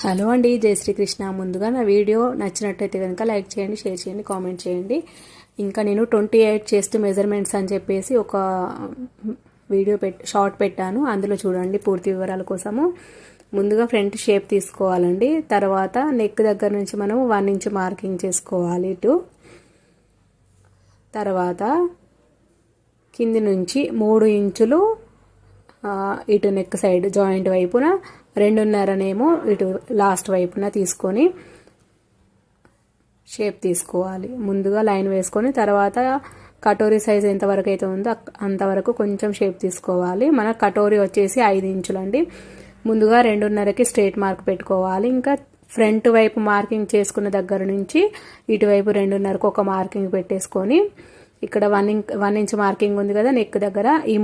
Hello అండి, జై శ్రీకృష్ణ. ముందుగా నా వీడియో నచ్చినట్టయితే కనుక లైక్ చేయండి, షేర్ చేయండి, కామెంట్ చేయండి. ఇంకా నేను 28 చేస్తూ మెజర్మెంట్స్ అని చెప్పేసి ఒక వీడియో షార్ట్ పెట్టాను. అందులో చూడండి పూర్తి వివరాల కోసము. ముందుగా ఫ్రంట్ షేప్ తీసుకోవాలండి. తర్వాత నెక్ దగ్గర నుంచి మనం 1 ఇంచ్ మార్కింగ్ చేసుకోవాలి ఇటు. తర్వాత కింది నుంచి 3 ఇంచులు ఇటు నెక్ సైడ్ జాయింట్ వైపున, 2.5 ఇటు లాస్ట్ వైపున తీసుకొని షేప్ తీసుకోవాలి. ముందుగా లైన్ వేసుకొని తర్వాత కటోరీ సైజ్ ఎంతవరకు అయితే ఉందో అంతవరకు కొంచెం షేప్ తీసుకోవాలి. మన కటోరీ వచ్చేసి 5 ఇంచులండి. ముందుగా 2.5కి స్ట్రైట్ మార్క్ పెట్టుకోవాలి. ఇంకా ఫ్రంట్ వైపు మార్కింగ్ చేసుకున్న దగ్గర నుంచి ఇటువైపు 2.5కు ఒక మార్కింగ్ పెట్టేసుకొని ఇక్కడ 1 ఇంచ్ మార్కింగ్ ఉంది కదా నెక్ దగ్గర, ఈ